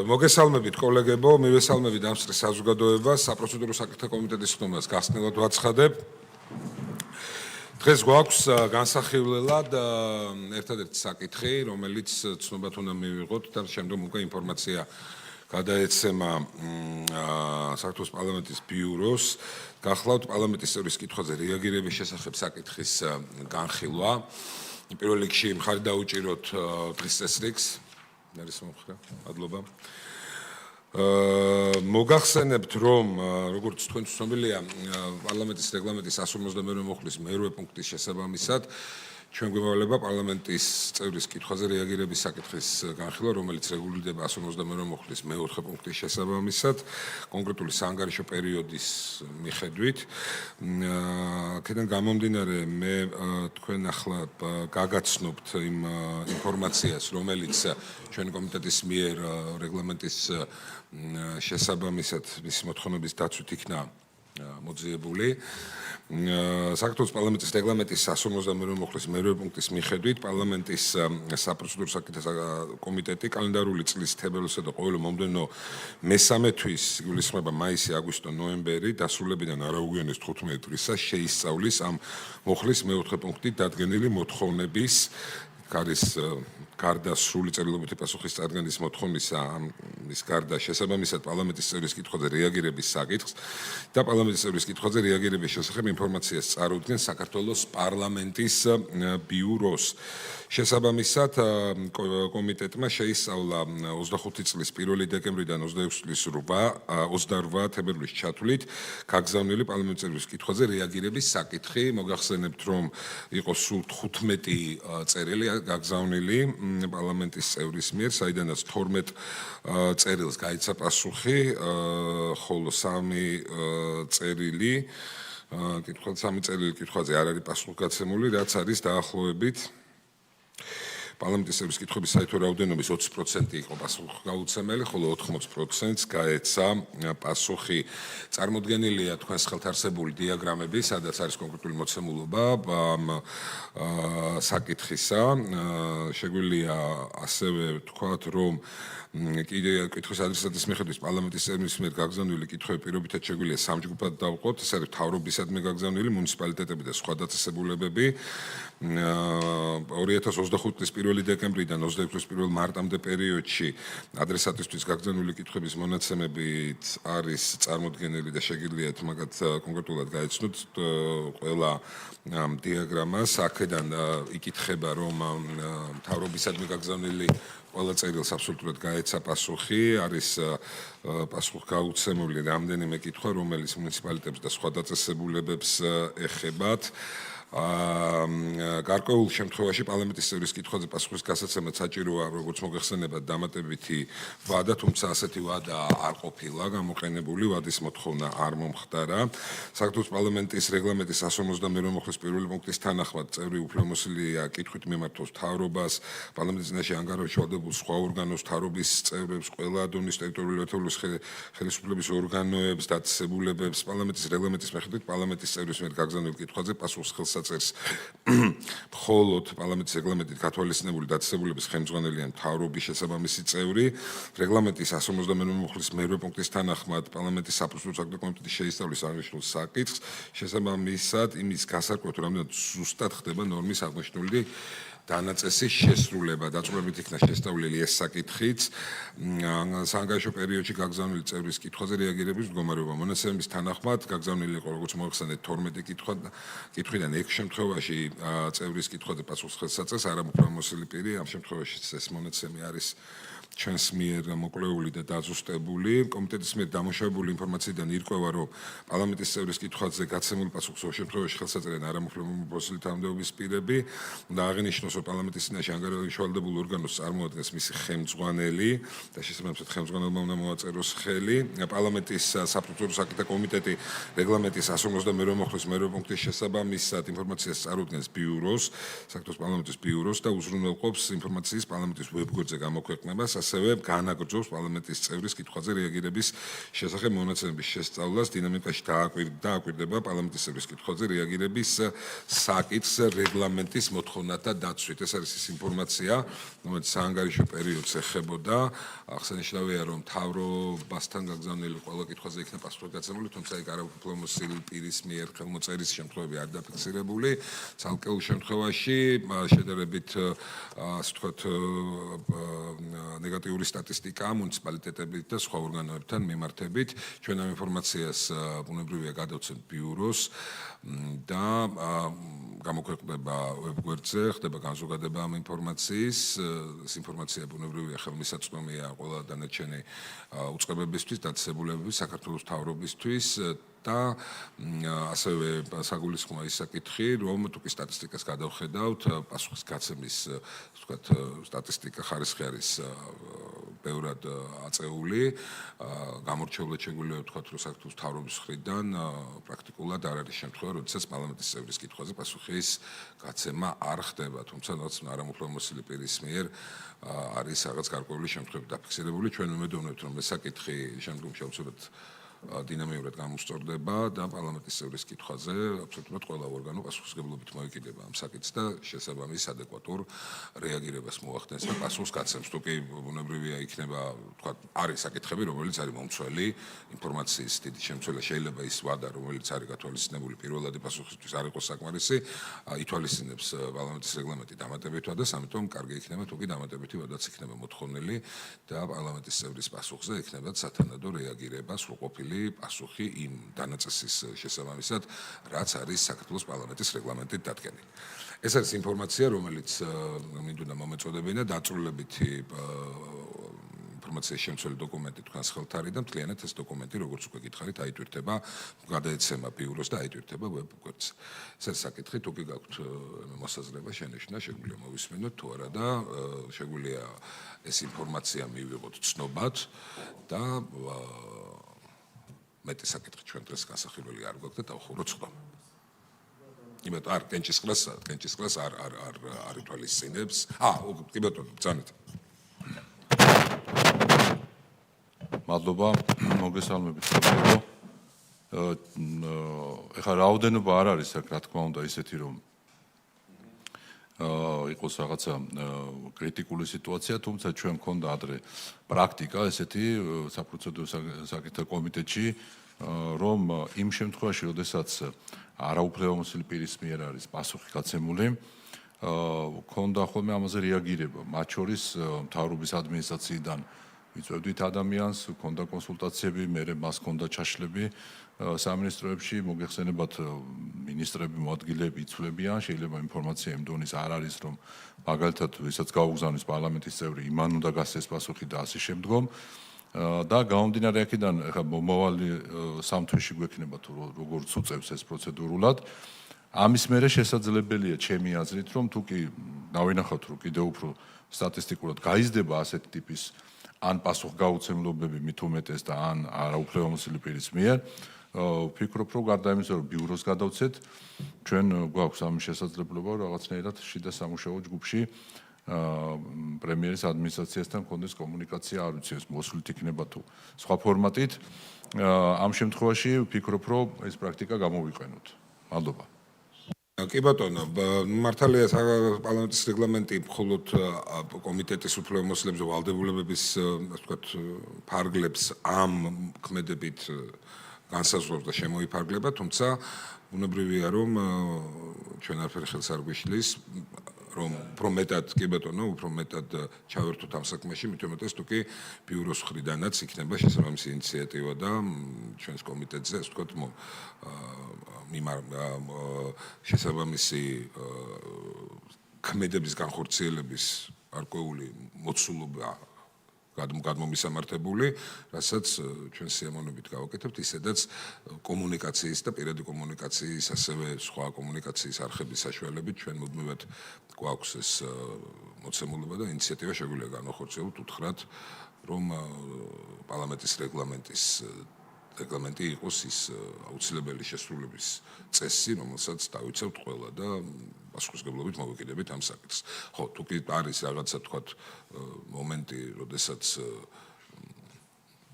მოგესალმებით კოლეგებო, მივესალმებით ამ საზოგადოებას, საპროცედურო საკითხთა კომიტეტის ხდომას გახსნილად ვაცხადებ. დღეს გვაქვს განსახილველად ერთადერთი საკითხი, რომელიც ცნობად უნდა მივიღოთ და შემდგომ უკვე ინფორმაცია გადაეცემა საქართველოს პარლამენტის ბიუროს. გახლავთ პარლამენტის წევრის კითხვაზე რეაგირების შესახებ საკითხის განხილვა. პირველ რიგში მხარი დაუჭიროთ დღის წესრიგს. არის მომხრა, მადლობა. მოგახსენებთ, რომ როგორც თქვენ ცნობილია, პარლამენტის რეგლამენტის 152 მუხლის მერვე პუნქტის შესაბამისად ჩვენ გვევალება პარლამენტის წევრის კითხვაზე რეაგირების საკითხის განხილვა, რომელიც რეგულირდება 152 მუხლის მეოთხე პუნქტის შესაბამისად, კონკრეტული საანგარიშო პერიოდის მიხედვით. აქედან გამომდინარე, მე თქვენ ახლა გაგაცნობთ იმ ინფორმაციას, რომელიც ჩვენი კომიტეტის მიერ რეგლამენტის შესაბამისად მისი მოთხოვნების დაცვით იქნა მოძიებული. საქართველოს პარლამენტის რეგლამენტის 152 მუხლის მერვე პუნქტის მიხედვით პარლამენტის საპროცედურო საკითხთა კომიტეტი კალენდარული წლის თებერვლისა და ყოველი მომდევნო მესამე თვის იგულისხმება მაისი, აგვისტო, ნოემბერი დასრულებიდან არაუგვიანეს 15 დღისას შეისწავლის ამ მუხლის მეოთხე პუნქტით დადგენილი მოთხოვნების არის გარდა სრული წერილობითი პასუხის წარდგენის მოთხოვნისა ის გარდა შესაბამისად პარლამენტის წევრის კითხვაზე რეაგირების საკითხს და პარლამენტის წევრის კითხვაზე რეაგირების შესახებ ინფორმაციას წარუდგენს საქართველოს პარლამენტის ბიუროს. შესაბამისად კომიტეტმა შეისწავლა 25 წლის 1 დეკემბრიდან 26 წლის 28 თებერვლის ჩათვლით გაგზავნილი პარლამენტის წევრის კითხვაზე რეაგირების საკითხი. მოგახსენებთ, რომ იყო სულ 15 წერილი გაგზავნილი პარლამენტის წევრის მიერ, საიდანაც 12 წერილს გაიცა პასუხი, ხოლო 3 წერილი კითხვაზე არ არის პასუხგაცემული, რაც არის დაახლოებით პარლამენტის წევრის კითხვების საერთო რაოდენობის 20% იყო პასუხგაუცემელი, ხოლო 80%-ს გაეცა პასუხი. წარმოდგენილია თქვენს ხელთ არსებული დიაგრამები, სადაც არის კონკრეტული მოცემულობა ამ საკითხისა. შეგვიძლია ასევე ვთქვათ, რომ კითხვის ადრესატის მიხედვით პარლამენტის წევრის მიერ გაგზავნილი კითხვები პირობითად შეგვიძლია 3 ჯგუფად დავყოთ. ეს არის მთავრობისადმი გაგზავნილი მუნიციპალიტეტები და სხვა დაწესებულებები. 2025 წლის 1 დეკემბრიდან 26 წლის 1 მარტამდე პერიოდში ადრესატისთვის გაგზავნილი კითხვების მონაცემებით არის წარმოდგენილი და შეგიძლიათ მაგათ კონკრეტულად გაეცნოთ ყველა დიაგრამას. აქედან იკითხება, რომ მთავრობისადმი გაგზავნილი ყველა წერილს აბსოლუტურად გაეცა პასუხი, არის პასუხგაუცემული რამდენიმე კითხვა, რომელიც მუნიციპალიტეტებს და სხვა დაწესებულებებს ეხებათ. გარკვეულ შემთხვევაში პარლამენტის წევრის კითხვაზე პასუხის გასაცემად საჭიროა, როგორც მოგეხსენებათ, დამატებითი ვადა, თუმცა ასეთი ვადა არ ყოფილა გამოყენებული, ვადის მოთხოვნა არ მომხდარა. საქართველოს პარლამენტის რეგლამენტის 152 მუხლის 1 პუნქტის თანახმად წევრი უფლებამოსილია კითხვით მიმართოს მთავრობას, პარლამენტის წინაშე ანგარიშში ვალდებულ სხვა ორგანოს, მთავრობის წევრებს, ყველა დონის ტერიტორიული ერთეულის ხელისუფლების ორგანოებს, დაწესებულებებს, პარლამენტის რეგლამენტის მიხედვით პარლამენტის წევრის მიერ გაგზავნილ კითხვაზე პასუხს ხელს მხოლოდ პარლამენტის რეგლამენტით გათვალისწინებული დაწესებულების ხელმძღვანელი ან მთავრობის შესაბამისი წევრი. რეგლამენტის 152 მუხლის მერვე პუნქტის თანახმად პარლამენტის საპროცედურო საკითხთა კომიტეტი შეისწავლის აღნიშნულ საკითხს. შესაბამისად იმის გასარკვევად, რამდენად ზუსტად ხდება ნორმის აღნიშნული დანაწესის შესრულება. დაწყებებით იქნა შესწავლილი ეს საკითხიც. საანგარიშო პერიოდში გაგზავნილი წევრის კითხვაზე რეაგირების მდგომარეობა. მონაცემების თანახმად გაგზავნილი იყო, როგორც მოახსენეთ, 12 კითხვიდან 6 შემთხვევაში წევრის კითხვაზე პასუხს ხელს აწევს არამუფლებამოსილი პირი. ამ შემთხვევაში ეს მონაცემი არის ჩვენს მიერ მოკვლეული და დაზუსტებული. კომიტეტის მიერ დამუშავებული ინფორმაციიდან ირკვევა, რომ პარლამენტის წევრის კითხვაზე გაცემულ პასუხს ორ შემთხვევაში ხელს აწერენ არამუფლებამოსილი თანამდებობის პირები და აღინიშნოს, რომ პარლამენტის წინაშე ანგარიშში ვალდებულ ორგანოს წარმოადგენს მისი ხელმძღვანელი და შესაბამისად ხელმძღვანელმა უნდა მოაწეროს ხელი. პარლამენტის საპროცედურო საკითხთა კომიტეტი რეგლამენტის 152 მუხლის მერვე პუნქტის შესაბამისად ინფორმაციას წარუდგენს ბიუროს, საქართველოს პარლამენტის ბიუროს და უზრუნველყოფს ინფორმაციის პარლამენტის ვებგვერდზე გამოქვეყნებას. ასევე განაგრძობს პარლამენტის წევრის კითხვაზე რეაგირების შესახებ მონაცემების შესწავლას. დინამიკაში დააკვირდება პარლამენტის წევრის კითხვაზე რეაგირების საკითხს რეგლამენტის მოთხოვნათა დაცვით. ეს არის ის ინფორმაცია, რომელიც საანგარიშო პერიოდს ეხებოდა. აღსანიშნავია, რომ მთავრობასთან გაგზავნილი ყველა კითხვაზე იქნა პასუხი გაცემული, თუმცა იქ არაუფლებამოსილი პირის მიერ ხელმოწერის შემთხვევები არ დაფიქსირებული. ცალკეულ შემთხვევაში შედარებით ასე ვთქვათ ნეგატიური სტატისტიკა მუნიციპალიტეტებით და სხვა ორგანოებთან მიმართებით. ჩვენ ამ ინფორმაციას ბუნებრივია გადავცემთ ბიუროს და გამოქვეყნდება ვებგვერდზე, ხდება განზოგადება ამ ინფორმაციის. ეს ინფორმაცია ბუნებრივია ხელმისაწვდომია ყველა დანარჩენი უწყებებისთვის, დაწესებულებების, საქართველოს მთავრობისთვის და ასევე საგულისხმოა ის საკითხი, რომ თუ კი სტატისტიკას გადავხედავთ, პასუხის გაცემის, ვთქვათ, სტატისტიკა ხარისხი არის ბევრად აწეული, გამორჩეულად შეგვიძლია ვთქვათ, რომ საქართველოს მთავრობის მხრიდან პრაქტიკულად არ არის შემთხვევა, როდესაც პარლამენტის წევრის კითხვაზე პასუხის გაცემა არ ხდება, თუმცა რაც არამუფლებამოსილი პირის მიერ არის რაღაც გარკვეული შემთხვევები დაფიქსირებული. ჩვენ ვიმედოვნებთ, რომ ეს საკითხი შემდგომში აუცილებლად დინამიურად გამოსწორდება და პარლამენტის წევრის კითხვაზე აბსოლუტურად ყველა ორგანო პასუხისმგებლობით მოეკიდება ამ საკითხს და შესაბამის ადეკვატურ რეაგირებას მოახდენს და პასუხს გაცემს. თუ კი ბუნებრივია იქნება, თქვა, არის საკითხები, რომელიც არის მომცველი ინფორმაციის დიდი შემცველა, შეიძლება ის ვადა, რომელიც არის გათვალისწინებული პირველადი პასუხისთვის არ იყოს საკმარისი, ითვალისწინებს პარლამენტის რეგლამენტი დამატებითი ვადას, ამიტომ კარგი იქნება თუ კი დამატებითი ვადაც იქნება მოთხოვნილი და პარლამენტის წევრის პასუხზე იქნება სათანადო რეაგირება სრულყოფილი პასუხი იმ დანაწესის შესაბამისად, რაც არის საქართველოს პარლამენტის რეგლამენტით დადგენილი. ეს არის ინფორმაცია, რომელიც მინდოდა მომეწოდებინა დაწვრილებითი ინფორმაციის შემცველი დოკუმენტი თქვენს ხელთ არის და მთლიანად ეს დოკუმენტი, როგორც უკვე გითხარით, აიტვირთება, გადაეცემა ბიუროს და აიტვირთება ვებგვერდზე. ეს არის საკითხი, თუ კი გაქვთ მოსაზრება შენიშვნა, შეგვიძლია მოვისმენოთ თუ არა და შეგვიძლია ეს ინფორმაცია მივიღოთ ცნობად და მეტი საკითხი ჩვენ დღეს გასახილველი არ გვაქვს და დავხუროთ ხომ. იმათ არ კენჭისყრას არ ითვალისწინებს. კი ბატონო, ბრძანეთ. მადლობა, მოგესალმებით ხოლმე. ეხლა რაოდენობა არ არის აქ, რა თქმა უნდა, ისეთი რომ იყოს რაღაცა კრიტიკული სიტუაცია, თუმცა ჩვენ მქონდა ადრე პრაქტიკა ესეთი საპროცედურო საკითხთა კომიტეტში, რომ იმ შემთხვევაში, როდესაც არაუფლებამოსილი პირის მიერ არის პასუხი გაცემული, მქონდა ხოლმე ამაზე რეაგირება, მათ შორის მთავრობის ადმინისტრაციიდან ვიწვევდით ადამიანს, მქონდა კონსულტაციები, მერე მას მქონდა ჩაშლები სამინისტროებში, მოგეხსენებათ მინისტრები, მოადგილეები იცვლებიან, შეიძლება ინფორმაცია იმ დონის არ არის, რომ მაგალითად, ვისაც გაუგზავნის პარლამენტის წევრი, იმან უნდა გასცეს პასუხი და ასე შემდგომ. და გამომდინარე აქედან, ეხლა მომავალი სამ თვეში გვექნება თუ როგორ უწევს ეს პროცედურულად. ამის მერე შესაძლებელია ჩემი აზრით, რომ თუ კი დავინახავთ, რომ კიდევ უფრო სტატისტიკურად გაიზრდება ასეთი ტიპის ან პასუხგაუცემლობები მით უმეტეს და ან არაუფლებამოსილი პირის მიერ, ვფიქრობ, რომ გარდა იმისა, რომ ბიუროს გადავცეთ, ჩვენ გვაქვს ამის შესაძლებლობა, რაღაცნაირად შიდა სამუშაო ჯგუფში პრემიერის ადმინისტრაციასთან კონდეს კომუნიკაცია, არ ვიცი, ეს მოსვლით იქნება თუ სხვა ფორმატით. ამ შემთხვევაში ვფიქრობ, რომ ეს პრაქტიკა გამოვიყენოთ. მადლობა. კი ბატონო, მართალია პარლამენტის რეგლამენტი მხოლოდ კომიტეტის უფლებამოსილებზე ვალდებულებების, ასე ვთქვათ, ფარგლებს ამ ქმედებით განსაზღვრავს და შემოიფარგლება, თუმცა ბუნებრივია, რომ ჩვენ არაფერი ხელს არ გვიშლის, რომ უფრო მეტად, კი ბატონო, უფრო მეტად ჩავერთოთ ამ საქმეში, მით უმეტეს თუ კი ბიუროს მხრიდანაც იქნება შესაბამისი ინიციატივა და ჩვენს კომიტეტზე, ასე ვთქვათ, შესაბამისი ქმედების განხორციელების გარკვეული მოცულობა გადმომისამართებული, რასაც ჩვენ სიამოვნებით გავაკეთებთ, ისედაც კომუნიკაციის და პირადი კომუნიკაციის, ასევე სხვა კომუნიკაციის არხების საშუალებით ჩვენ მუდმივად გვაქვს ეს მოცემულობა და ინიციატივა შეგვიძლია განახორციელოთ უთხრათ, რომ პარლამენტის რეგლამენტი იყოს ის აუცილებელი შესრულების წესი, რომელსაც დავიცავთ ყველა და პასუხისმგებლობით მოვეკიდებით ამ საკითხს. ხო, თუ კი არის რაღაცა თქვათ მომენტი, როდესაც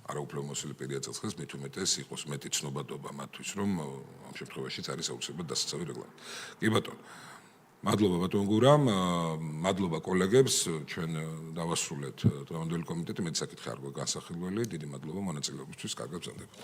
არაუფლებამოსილი პირი აწესხებს, მით უმეტეს იყოს მეტი ცნობადობა მათთვის, რომ ამ შემთხვევაშიც არის აუცილებლად დასაცავი რეგლამენტი. კი ბატონო. მადლობა ბატონ გურამ, მადლობა კოლეგებს, ჩვენ დავასრულეთ დღევანდელი კომიტეტი, მეტი საკითხი არ გვაქვს განსახილველი, დიდი მადლობა მონაწილეობისთვის, კარგად გრძელდებათ.